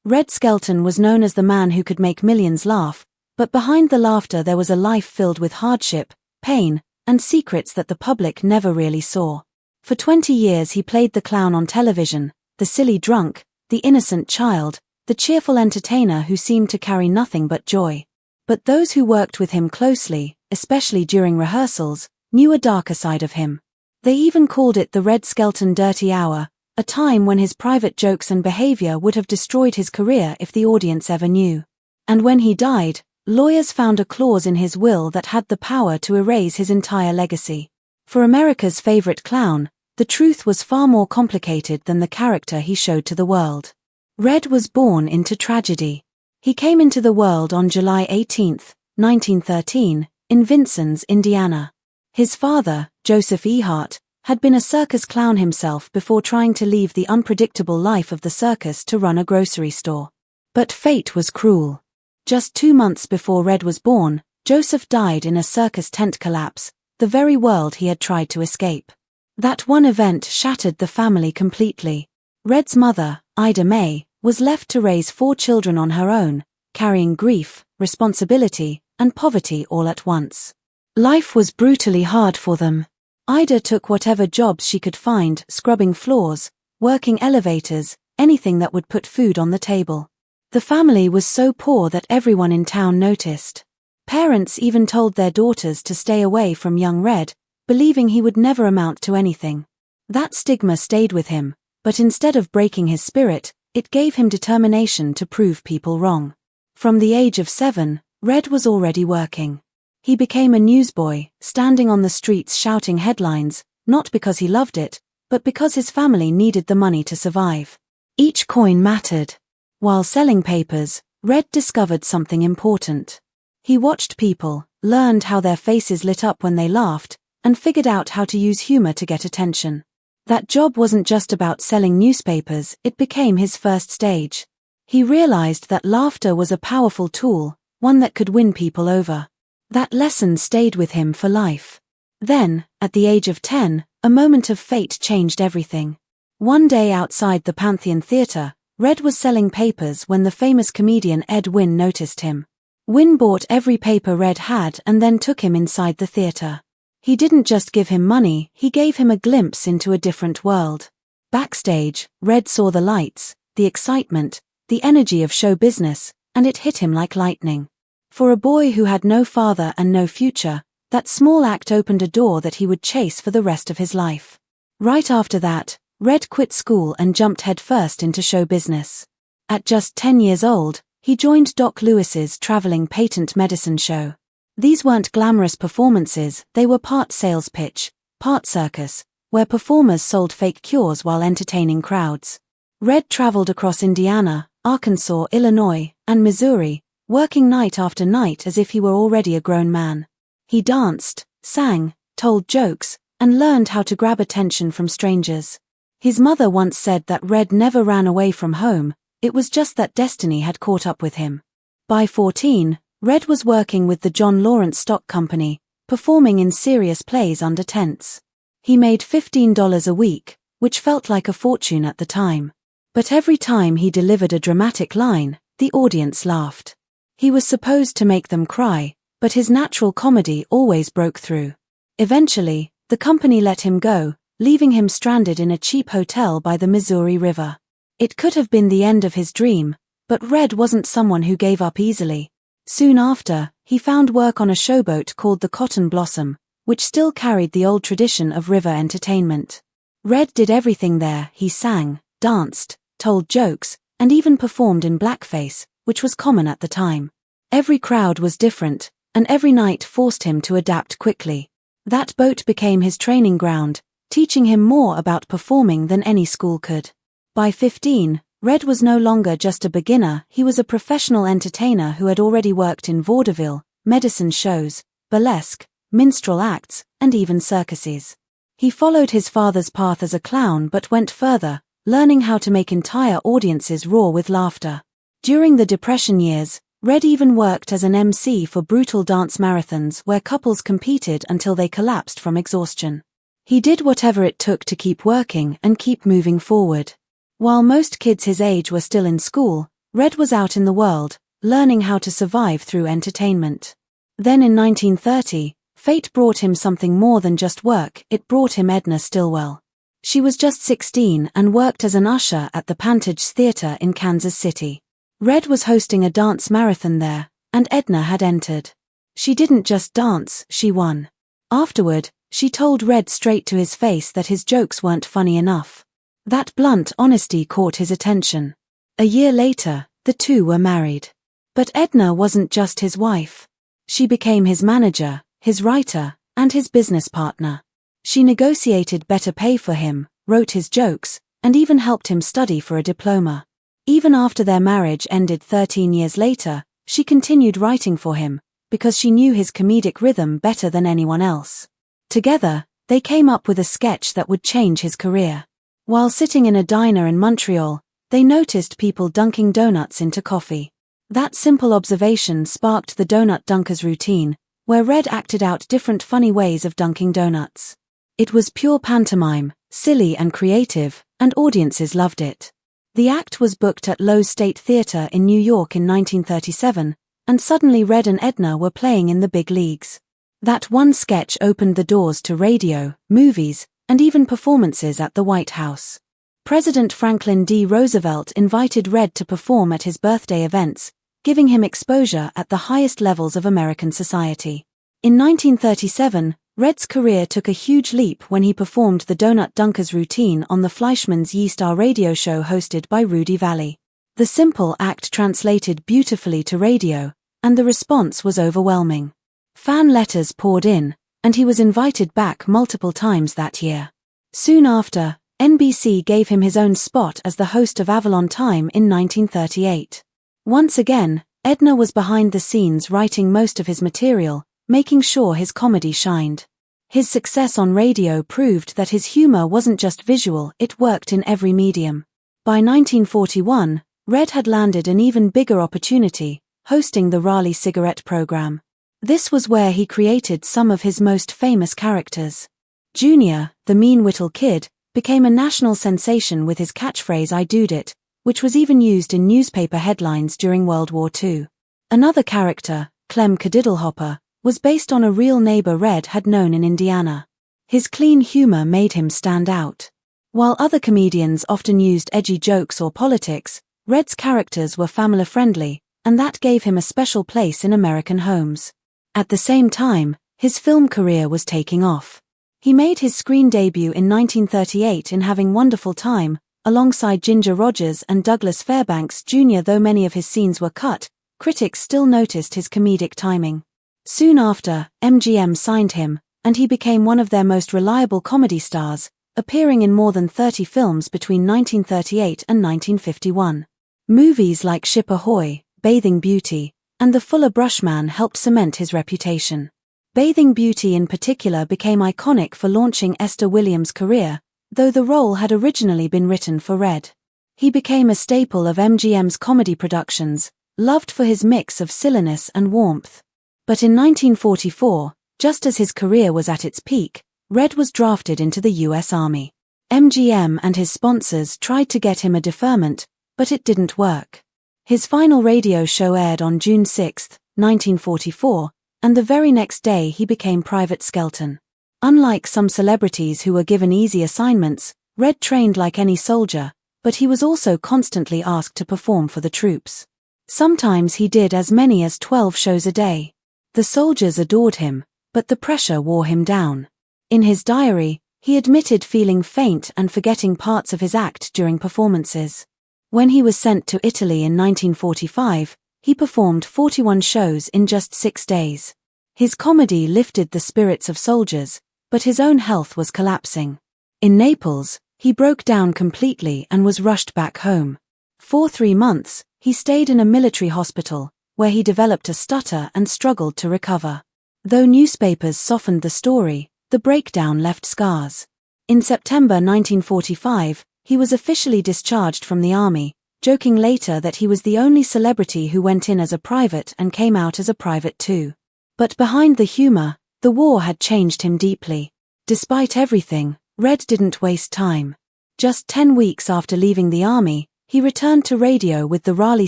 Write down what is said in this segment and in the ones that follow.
Red Skelton was known as the man who could make millions laugh, but behind the laughter there was a life filled with hardship, pain, and secrets that the public never really saw. For 20 years he played the clown on television, the silly drunk, the innocent child, the cheerful entertainer who seemed to carry nothing but joy. But those who worked with him closely, especially during rehearsals, knew a darker side of him. They even called it the Red Skelton Dirty Hour, a time when his private jokes and behavior would have destroyed his career if the audience ever knew. And when he died, lawyers found a clause in his will that had the power to erase his entire legacy. For America's favorite clown, the truth was far more complicated than the character he showed to the world. Red was born into tragedy. He came into the world on July 18, 1913, in Vincennes, Indiana. His father, Joseph E. Hart, had been a circus clown himself before trying to leave the unpredictable life of the circus to run a grocery store. But fate was cruel. Just 2 months before Red was born, Joseph died in a circus tent collapse, the very world he had tried to escape. That one event shattered the family completely. Red's mother, Ida May, was left to raise 4 children on her own, carrying grief, responsibility, and poverty all at once. Life was brutally hard for them. Ida took whatever jobs she could find, scrubbing floors, working elevators, anything that would put food on the table. The family was so poor that everyone in town noticed. Parents even told their daughters to stay away from young Red, believing he would never amount to anything. That stigma stayed with him, but instead of breaking his spirit, it gave him determination to prove people wrong. From the age of 7, Red was already working. He became a newsboy, standing on the streets shouting headlines, not because he loved it, but because his family needed the money to survive. Each coin mattered. While selling papers, Red discovered something important. He watched people, learned how their faces lit up when they laughed, and figured out how to use humor to get attention. That job wasn't just about selling newspapers, it became his first stage. He realized that laughter was a powerful tool, one that could win people over. That lesson stayed with him for life. Then, at the age of 10, a moment of fate changed everything. One day outside the Pantheon Theatre, Red was selling papers when the famous comedian Ed Wynn noticed him. Wynn bought every paper Red had and then took him inside the theatre. He didn't just give him money, he gave him a glimpse into a different world. Backstage, Red saw the lights, the excitement, the energy of show business, and it hit him like lightning. For a boy who had no father and no future, that small act opened a door that he would chase for the rest of his life. Right after that, Red quit school and jumped headfirst into show business. At just 10 years old, he joined Doc Lewis's traveling patent medicine show. These weren't glamorous performances, they were part sales pitch, part circus, where performers sold fake cures while entertaining crowds. Red traveled across Indiana, Arkansas, Illinois, and Missouri, working night after night as if he were already a grown man. He danced, sang, told jokes, and learned how to grab attention from strangers. His mother once said that Red never ran away from home, it was just that destiny had caught up with him. By 14, Red was working with the John Lawrence Stock Company, performing in serious plays under tents. He made $15 a week, which felt like a fortune at the time. But every time he delivered a dramatic line, the audience laughed. He was supposed to make them cry, but his natural comedy always broke through. Eventually, the company let him go, leaving him stranded in a cheap hotel by the Missouri River. It could have been the end of his dream, but Red wasn't someone who gave up easily. Soon after, he found work on a showboat called the Cotton Blossom, which still carried the old tradition of river entertainment. Red did everything there, he sang, danced, told jokes, and even performed in blackface, which was common at the time. Every crowd was different, and every night forced him to adapt quickly. That boat became his training ground, teaching him more about performing than any school could. By 15, Red was no longer just a beginner, he was a professional entertainer who had already worked in vaudeville, medicine shows, burlesque, minstrel acts, and even circuses. He followed his father's path as a clown but went further, learning how to make entire audiences roar with laughter. During the Depression years, Red even worked as an MC for brutal dance marathons where couples competed until they collapsed from exhaustion. He did whatever it took to keep working and keep moving forward. While most kids his age were still in school, Red was out in the world, learning how to survive through entertainment. Then in 1930, fate brought him something more than just work. It brought him Edna Stillwell. She was just 16 and worked as an usher at the Pantage Theatre in Kansas City. Red was hosting a dance marathon there, and Edna had entered. She didn't just dance, she won. Afterward, she told Red straight to his face that his jokes weren't funny enough. That blunt honesty caught his attention. A year later, the two were married. But Edna wasn't just his wife. She became his manager, his writer, and his business partner. She negotiated better pay for him, wrote his jokes, and even helped him study for a diploma. Even after their marriage ended 13 years later, she continued writing for him, because she knew his comedic rhythm better than anyone else. Together, they came up with a sketch that would change his career. While sitting in a diner in Montreal, they noticed people dunking donuts into coffee. That simple observation sparked the donut dunker's routine, where Red acted out different funny ways of dunking donuts. It was pure pantomime, silly and creative, and audiences loved it. The act was booked at Loew's State Theatre in New York in 1937, and suddenly Red and Edna were playing in the big leagues. That one sketch opened the doors to radio, movies, and even performances at the White House. President Franklin D. Roosevelt invited Red to perform at his birthday events, giving him exposure at the highest levels of American society. In 1937, Red's career took a huge leap when he performed the Donut Dunker's routine on the Fleischmann's Yeastar radio show hosted by Rudy Vallee. The simple act translated beautifully to radio, and the response was overwhelming. Fan letters poured in, and he was invited back multiple times that year. Soon after, NBC gave him his own spot as the host of Avalon Time in 1938. Once again, Edna was behind the scenes writing most of his material, making sure his comedy shined. His success on radio proved that his humor wasn't just visual, it worked in every medium. By 1941, Red had landed an even bigger opportunity, hosting the Raleigh cigarette program. This was where he created some of his most famous characters. Junior, the mean little kid, became a national sensation with his catchphrase "I doed it," which was even used in newspaper headlines during World War II. Another character, Clem Cadiddlehopper, was based on a real neighbor Red had known in Indiana. His clean humor made him stand out. While other comedians often used edgy jokes or politics, Red's characters were family-friendly, and that gave him a special place in American homes. At the same time, his film career was taking off. He made his screen debut in 1938 in Having Wonderful Time, alongside Ginger Rogers and Douglas Fairbanks Jr. Though many of his scenes were cut, critics still noticed his comedic timing. Soon after, MGM signed him, and he became one of their most reliable comedy stars, appearing in more than 30 films between 1938 and 1951. Movies like Ship Ahoy, Bathing Beauty, and The Fuller Brushman helped cement his reputation. Bathing Beauty in particular became iconic for launching Esther Williams' career, though the role had originally been written for Red. He became a staple of MGM's comedy productions, loved for his mix of silliness and warmth. But in 1944, just as his career was at its peak, Red was drafted into the U.S. Army. MGM and his sponsors tried to get him a deferment, but it didn't work. His final radio show aired on June 6, 1944, and the very next day he became Private Skelton. Unlike some celebrities who were given easy assignments, Red trained like any soldier, but he was also constantly asked to perform for the troops. Sometimes he did as many as 12 shows a day. The soldiers adored him, but the pressure wore him down. In his diary, he admitted feeling faint and forgetting parts of his act during performances. When he was sent to Italy in 1945, he performed 41 shows in just 6 days. His comedy lifted the spirits of soldiers, but his own health was collapsing. In Naples, he broke down completely and was rushed back home. For 3 months, he stayed in a military hospital, where he developed a stutter and struggled to recover. Though newspapers softened the story, the breakdown left scars. In September 1945, he was officially discharged from the army, joking later that he was the only celebrity who went in as a private and came out as a private too. But behind the humor, the war had changed him deeply. Despite everything, Red didn't waste time. Just 10 weeks after leaving the army, he returned to radio with the Raleigh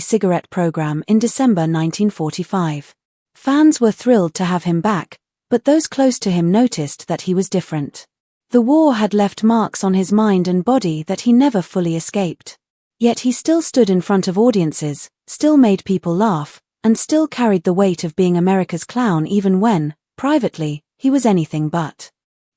cigarette program in December 1945. Fans were thrilled to have him back, but those close to him noticed that he was different. The war had left marks on his mind and body that he never fully escaped. Yet he still stood in front of audiences, still made people laugh, and still carried the weight of being America's clown even when, privately, he was anything but.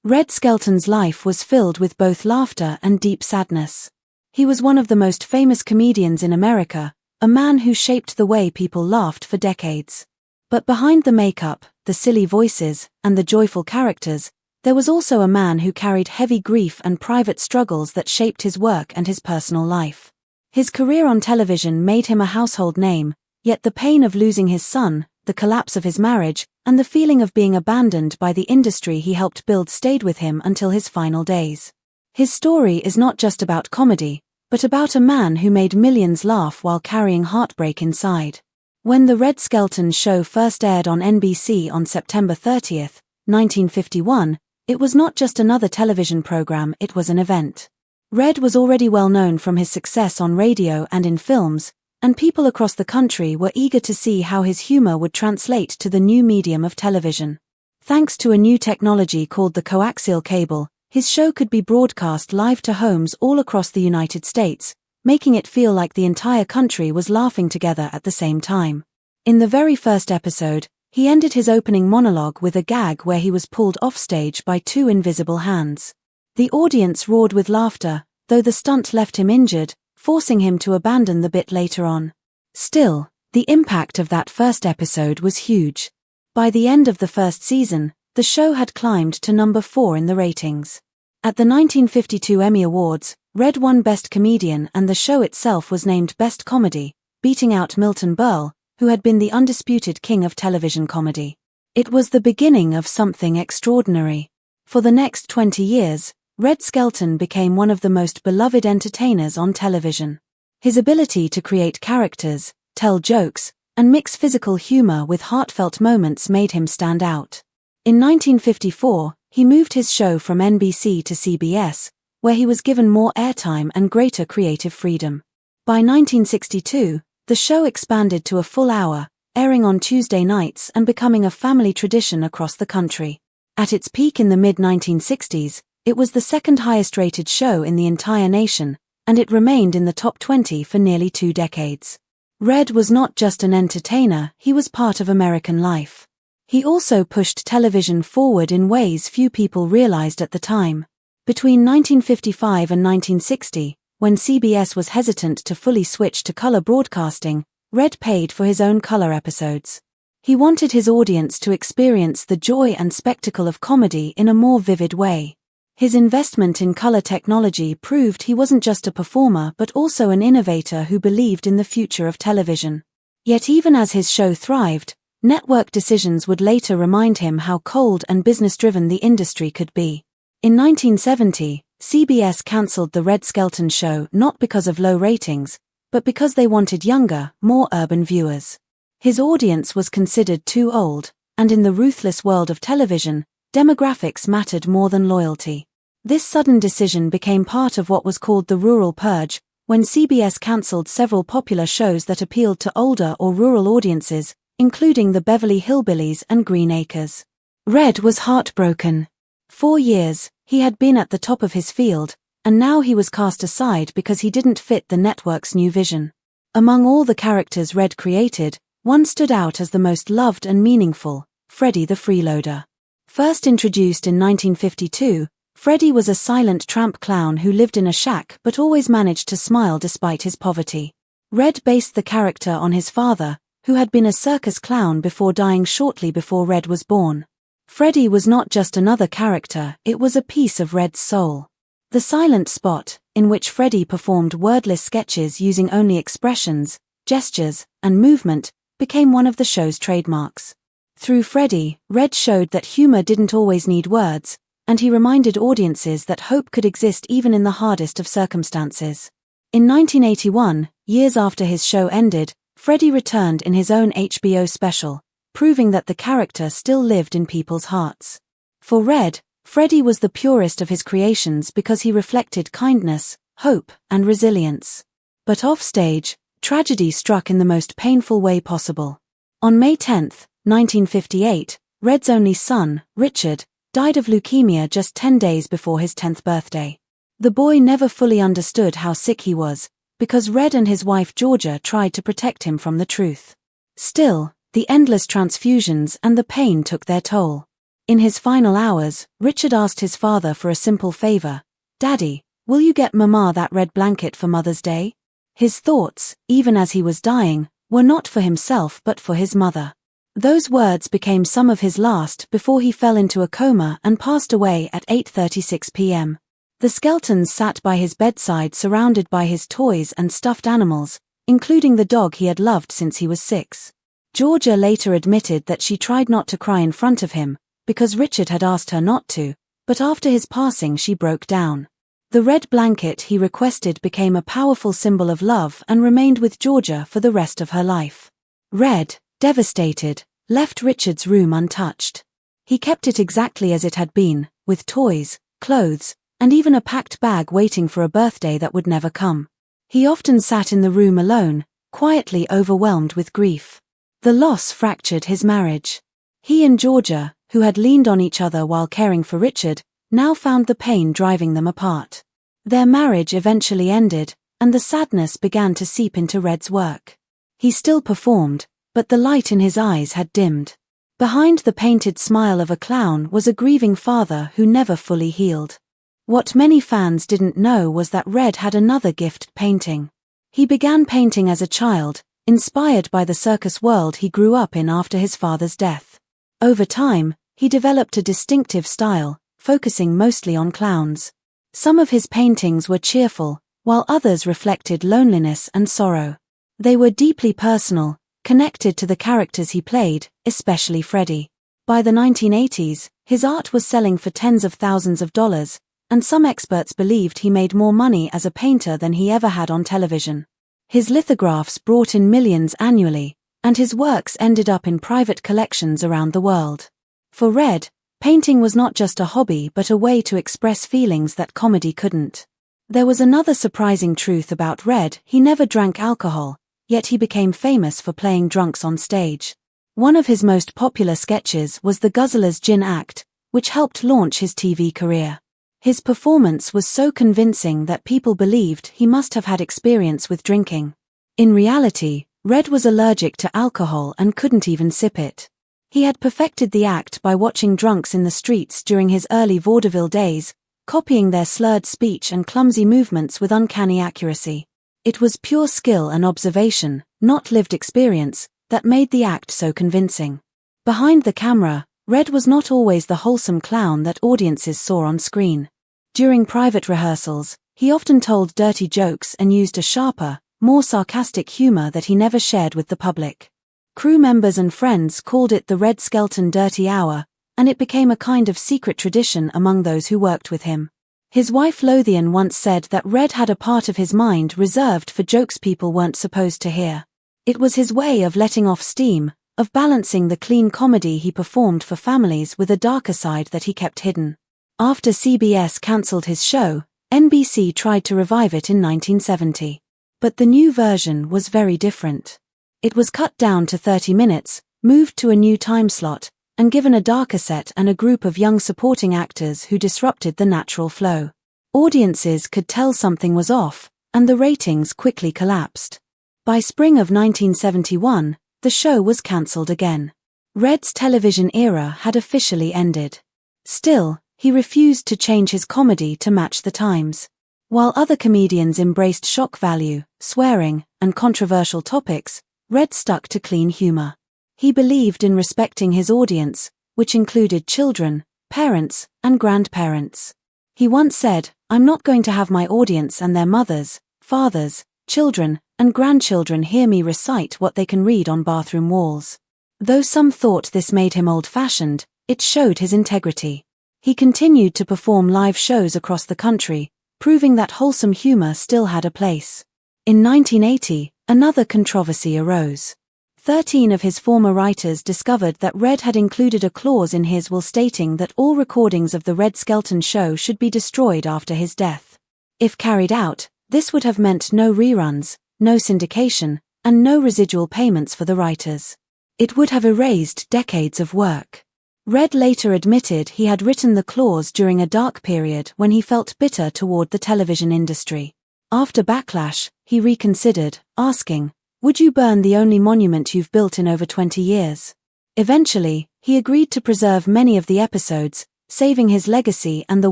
Red Skelton's life was filled with both laughter and deep sadness. He was one of the most famous comedians in America, a man who shaped the way people laughed for decades. But behind the makeup, the silly voices, and the joyful characters, there was also a man who carried heavy grief and private struggles that shaped his work and his personal life. His career on television made him a household name, yet the pain of losing his son, the collapse of his marriage, and the feeling of being abandoned by the industry he helped build stayed with him until his final days. His story is not just about comedy, but about a man who made millions laugh while carrying heartbreak inside. When the Red Skelton show first aired on NBC on September 30, 1951, it was not just another television program, it was an event. Red was already well known from his success on radio and in films, and people across the country were eager to see how his humor would translate to the new medium of television. Thanks to a new technology called the coaxial cable, his show could be broadcast live to homes all across the United States, making it feel like the entire country was laughing together at the same time. In the very first episode, he ended his opening monologue with a gag where he was pulled offstage by two invisible hands. The audience roared with laughter, though the stunt left him injured, forcing him to abandon the bit later on. Still, the impact of that first episode was huge. By the end of the first season, the show had climbed to number 4 in the ratings. At the 1952 Emmy Awards, Red won Best Comedian and the show itself was named Best Comedy, beating out Milton Berle, who had been the undisputed king of television comedy. It was the beginning of something extraordinary. For the next 20 years, Red Skelton became one of the most beloved entertainers on television. His ability to create characters, tell jokes, and mix physical humor with heartfelt moments made him stand out. In 1954, he moved his show from NBC to CBS, where he was given more airtime and greater creative freedom. By 1962, the show expanded to a full hour, airing on Tuesday nights and becoming a family tradition across the country. At its peak in the mid-1960s, it was the second highest-rated show in the entire nation, and it remained in the top 20 for nearly 2 decades. Red was not just an entertainer, he was part of American life. He also pushed television forward in ways few people realized at the time. Between 1955 and 1960, when CBS was hesitant to fully switch to color broadcasting, Red paid for his own color episodes. He wanted his audience to experience the joy and spectacle of comedy in a more vivid way. His investment in color technology proved he wasn't just a performer but also an innovator who believed in the future of television. Yet even as his show thrived, network decisions would later remind him how cold and business-driven the industry could be. In 1970, CBS cancelled the Red Skelton show not because of low ratings, but because they wanted younger, more urban viewers. His audience was considered too old, and in the ruthless world of television, demographics mattered more than loyalty. This sudden decision became part of what was called the Rural Purge, when CBS cancelled several popular shows that appealed to older or rural audiences, including the Beverly Hillbillies and Green Acres. Red was heartbroken. 4 years, he had been at the top of his field, and now he was cast aside because he didn't fit the network's new vision. Among all the characters Red created, one stood out as the most loved and meaningful: Freddie the Freeloader. First introduced in 1952, Freddie was a silent tramp clown who lived in a shack but always managed to smile despite his poverty. Red based the character on his father, who had been a circus clown before dying shortly before Red was born. Freddie was not just another character, it was a piece of Red's soul. The silent spot, in which Freddie performed wordless sketches using only expressions, gestures, and movement, became one of the show's trademarks. Through Freddie, Red showed that humor didn't always need words, and he reminded audiences that hope could exist even in the hardest of circumstances. In 1981, years after his show ended, Freddie returned in his own HBO special, proving that the character still lived in people's hearts. For Red, Freddie was the purest of his creations because he reflected kindness, hope, and resilience. But offstage, tragedy struck in the most painful way possible. On May 10, 1958, Red's only son, Richard, died of leukemia just 10 days before his 10th birthday. The boy never fully understood how sick he was, because Red and his wife Georgia tried to protect him from the truth. Still, the endless transfusions and the pain took their toll. In his final hours, Richard asked his father for a simple favor. "Daddy, will you get Mama that red blanket for Mother's Day?" His thoughts, even as he was dying, were not for himself but for his mother. Those words became some of his last before he fell into a coma and passed away at 8:36 p.m. The Skeltons sat by his bedside surrounded by his toys and stuffed animals, including the dog he had loved since he was 6. Georgia later admitted that she tried not to cry in front of him, because Richard had asked her not to, but after his passing she broke down. The red blanket he requested became a powerful symbol of love and remained with Georgia for the rest of her life. Red, devastated, left Richard's room untouched. He kept it exactly as it had been, with toys, clothes, and even a packed bag waiting for a birthday that would never come. He often sat in the room alone, quietly overwhelmed with grief. The loss fractured his marriage. He and Georgia, who had leaned on each other while caring for Richard, now found the pain driving them apart. Their marriage eventually ended, and the sadness began to seep into Red's work. He still performed, but the light in his eyes had dimmed. Behind the painted smile of a clown was a grieving father who never fully healed. What many fans didn't know was that Red had another gift: painting. He began painting as a child, inspired by the circus world he grew up in after his father's death. Over time, he developed a distinctive style, focusing mostly on clowns. Some of his paintings were cheerful, while others reflected loneliness and sorrow. They were deeply personal, connected to the characters he played, especially Freddy. By the 1980s, his art was selling for tens of thousands of dollars, and some experts believed he made more money as a painter than he ever had on television. His lithographs brought in millions annually, and his works ended up in private collections around the world. For Red, painting was not just a hobby but a way to express feelings that comedy couldn't. There was another surprising truth about Red: he never drank alcohol, yet he became famous for playing drunks on stage. One of his most popular sketches was the Guzzler's Gin Act, which helped launch his TV career. His performance was so convincing that people believed he must have had experience with drinking. In reality, Red was allergic to alcohol and couldn't even sip it. He had perfected the act by watching drunks in the streets during his early vaudeville days, copying their slurred speech and clumsy movements with uncanny accuracy. It was pure skill and observation, not lived experience, that made the act so convincing. Behind the camera, Red was not always the wholesome clown that audiences saw on screen. During private rehearsals, he often told dirty jokes and used a sharper, more sarcastic humor that he never shared with the public. Crew members and friends called it the Red Skelton Dirty Hour, and it became a kind of secret tradition among those who worked with him. His wife Lothian once said that Red had a part of his mind reserved for jokes people weren't supposed to hear. It was his way of letting off steam, of balancing the clean comedy he performed for families with a darker side that he kept hidden. After CBS cancelled his show, NBC tried to revive it in 1970. But the new version was very different. It was cut down to 30 minutes, moved to a new time slot, and given a darker set and a group of young supporting actors who disrupted the natural flow. Audiences could tell something was off, and the ratings quickly collapsed. By spring of 1971, the show was cancelled again. Red's television era had officially ended. Still, he refused to change his comedy to match the times. While other comedians embraced shock value, swearing, and controversial topics, Red stuck to clean humor. He believed in respecting his audience, which included children, parents, and grandparents. He once said, "I'm not going to have my audience and their mothers, fathers, children, and grandchildren hear me recite what they can read on bathroom walls." Though some thought this made him old-fashioned, it showed his integrity. He continued to perform live shows across the country, proving that wholesome humor still had a place. In 1980, another controversy arose. 13 of his former writers discovered that Red had included a clause in his will stating that all recordings of the Red Skelton show should be destroyed after his death. If carried out, This would have meant no reruns, no syndication, and no residual payments for the writers. It would have erased decades of work. Red later admitted he had written the clause during a dark period when he felt bitter toward the television industry. After backlash, he reconsidered, asking, "Would you burn the only monument you've built in over 20 years?" Eventually, he agreed to preserve many of the episodes, saving his legacy and the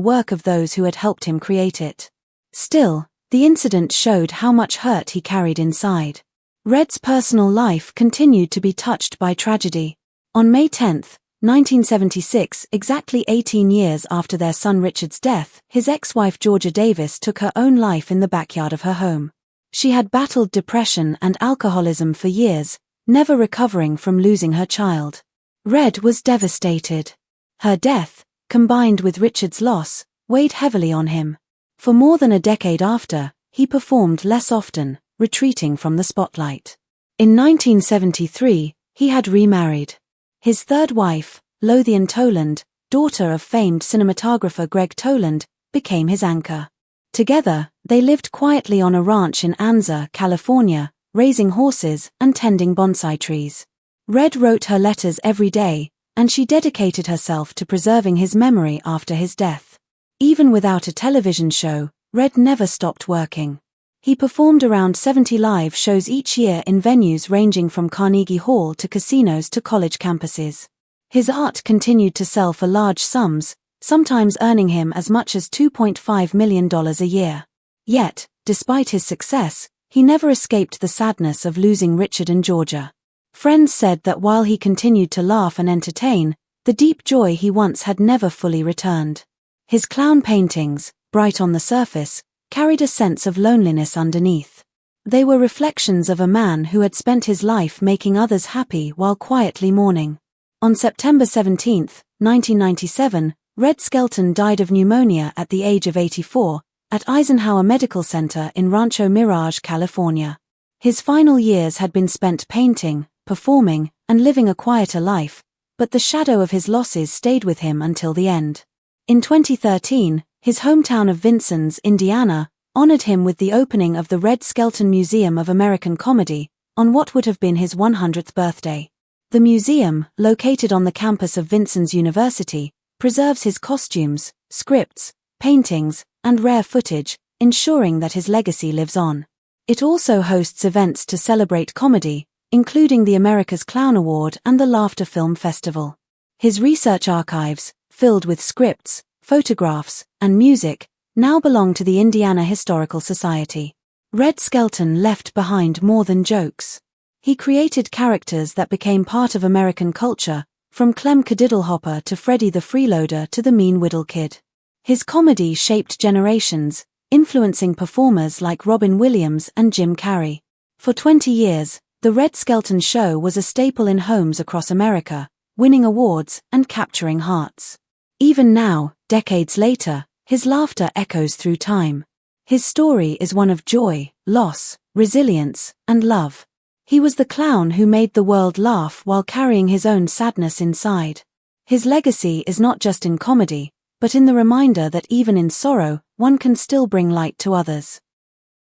work of those who had helped him create it. Still, the incident showed how much hurt he carried inside. Red's personal life continued to be touched by tragedy. On May 10, 1976, exactly 18 years after their son Richard's death, his ex-wife Georgia Davis took her own life in the backyard of her home. She had battled depression and alcoholism for years, never recovering from losing her child. Red was devastated. Her death, combined with Richard's loss, weighed heavily on him. For more than a decade after, he performed less often, retreating from the spotlight. In 1973, he had remarried. His third wife, Lothian Toland, daughter of famed cinematographer Greg Toland, became his anchor. Together, they lived quietly on a ranch in Anza, California, raising horses and tending bonsai trees. Red wrote her letters every day, and she dedicated herself to preserving his memory after his death. Even without a television show, Red never stopped working. He performed around 70 live shows each year in venues ranging from Carnegie Hall to casinos to college campuses. His art continued to sell for large sums, sometimes earning him as much as $2.5 million a year. Yet, despite his success, he never escaped the sadness of losing Richard and Georgia. Friends said that while he continued to laugh and entertain, the deep joy he once had never fully returned. His clown paintings, bright on the surface, carried a sense of loneliness underneath. They were reflections of a man who had spent his life making others happy while quietly mourning. On September 17, 1997, Red Skelton died of pneumonia at the age of 84, at Eisenhower Medical Center in Rancho Mirage, California. His final years had been spent painting, performing, and living a quieter life, but the shadow of his losses stayed with him until the end. In 2013, his hometown of Vincennes, Indiana, honored him with the opening of the Red Skelton Museum of American Comedy, on what would have been his 100th birthday. The museum, located on the campus of Vincennes University, preserves his costumes, scripts, paintings, and rare footage, ensuring that his legacy lives on. It also hosts events to celebrate comedy, including the America's Clown Award and the Laughter Film Festival. His research archives, filled with scripts, photographs, and music, now belong to the Indiana Historical Society. Red Skelton left behind more than jokes. He created characters that became part of American culture, from Clem Cadiddlehopper to Freddie the Freeloader to the Mean Whittle Kid. His comedy shaped generations, influencing performers like Robin Williams and Jim Carrey. For 20 years, The Red Skelton Show was a staple in homes across America, winning awards and capturing hearts. Even now, decades later, his laughter echoes through time. His story is one of joy, loss, resilience, and love. He was the clown who made the world laugh while carrying his own sadness inside. His legacy is not just in comedy, but in the reminder that even in sorrow, one can still bring light to others.